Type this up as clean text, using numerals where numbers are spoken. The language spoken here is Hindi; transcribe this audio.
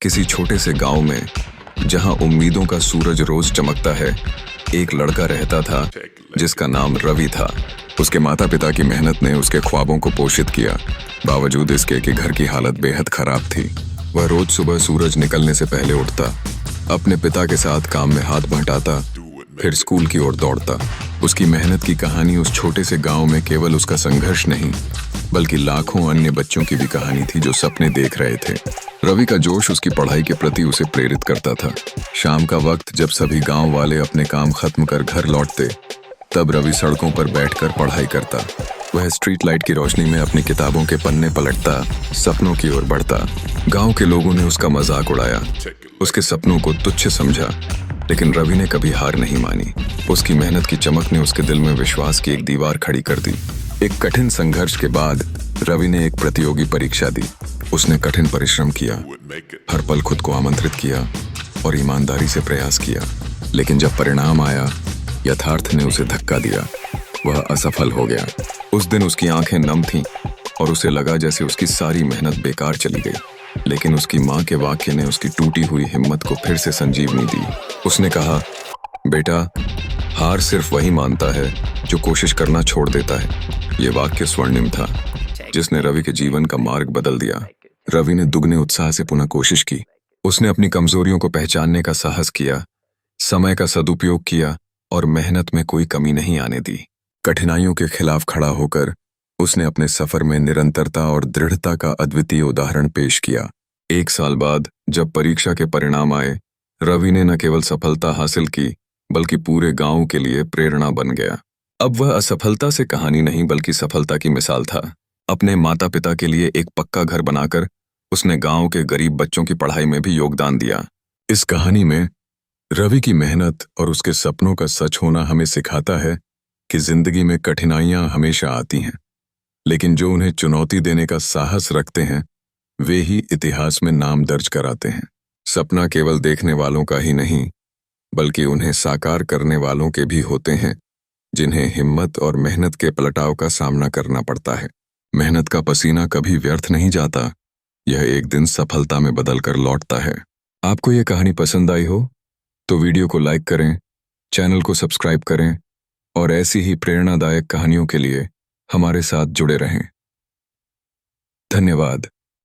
किसी छोटे से गांव में, जहां उम्मीदों का सूरज रोज चमकता है, एक लड़का रहता था जिसका नाम रवि था। उसके माता पिता की मेहनत ने उसके ख्वाबों को पोषित किया, बावजूद इसके कि घर की हालत बेहद खराब थी। वह रोज सुबह सूरज निकलने से पहले उठता, अपने पिता के साथ काम में हाथ बंटाता, फिर स्कूल की ओर दौड़ता। उसकी मेहनत की कहानी उस छोटे से गांव में केवल उसका संघर्ष नहीं, बल्कि लाखों अन्य बच्चों की भी कहानी थी जो सपने देख रहे थे। रवि का जोश उसकी पढ़ाई के प्रति उसे प्रेरित करता था। शाम का वक्त जब सभी गांव वाले अपने काम खत्म कर घर लौटते, तब रवि सड़कों पर बैठकर पढ़ाई करता। वह स्ट्रीट लाइट की रोशनी में अपनी किताबों के पन्ने पलटता, सपनों की ओर बढ़ता। गांव के लोगों ने उसका मजाक उड़ाया, उसके सपनों को तुच्छ समझा, लेकिन रवि ने कभी हार नहीं मानी। उसकी मेहनत की चमक ने उसके दिल में विश्वास की एक दीवार खड़ी कर दी। एक कठिन संघर्ष के बाद रवि ने एक प्रतियोगी परीक्षा दी। उसने कठिन परिश्रम किया, हर पल खुद को आमंत्रित किया और ईमानदारी से प्रयास किया। लेकिन जब परिणाम आया, यथार्थ ने उसे धक्का दिया। वह असफल हो गया। उस दिन उसकी आंखें नम थीं और उसे लगा जैसे उसकी सारी मेहनत बेकार चली गई। लेकिन उसकी माँ के वाक्य ने उसकी टूटी हुई हिम्मत को फिर से संजीवनी दी। उसने कहा, बेटा, हार सिर्फ वही मानता है जो कोशिश करना छोड़ देता है। ये वाक्य स्वर्णिम था, जिसने रवि के जीवन का मार्ग बदल दिया। रवि ने दुगने उत्साह से पुनः कोशिश की। उसने अपनी कमजोरियों को पहचानने का साहस किया, समय का सदुपयोग किया और मेहनत में कोई कमी नहीं आने दी। कठिनाइयों के खिलाफ खड़ा होकर उसने अपने सफर में निरंतरता और दृढ़ता का अद्वितीय उदाहरण पेश किया। 1 साल बाद जब परीक्षा के परिणाम आए, रवि ने न केवल सफलता हासिल की, बल्कि पूरे गांव के लिए प्रेरणा बन गया। अब वह असफलता से कहानी नहीं, बल्कि सफलता की मिसाल था। अपने माता पिता के लिए एक पक्का घर बनाकर उसने गांव के गरीब बच्चों की पढ़ाई में भी योगदान दिया। इस कहानी में रवि की मेहनत और उसके सपनों का सच होना हमें सिखाता है कि जिंदगी में कठिनाइयां हमेशा आती हैं, लेकिन जो उन्हें चुनौती देने का साहस रखते हैं, वे ही इतिहास में नाम दर्ज कराते हैं। सपना केवल देखने वालों का ही नहीं, बल्कि उन्हें साकार करने वालों के भी होते हैं, जिन्हें हिम्मत और मेहनत के पलटाव का सामना करना पड़ता है। मेहनत का पसीना कभी व्यर्थ नहीं जाता, यह एक दिन सफलता में बदल कर लौटता है। आपको यह कहानी पसंद आई हो तो वीडियो को लाइक करें, चैनल को सब्सक्राइब करें और ऐसी ही प्रेरणादायक कहानियों के लिए हमारे साथ जुड़े रहें। धन्यवाद।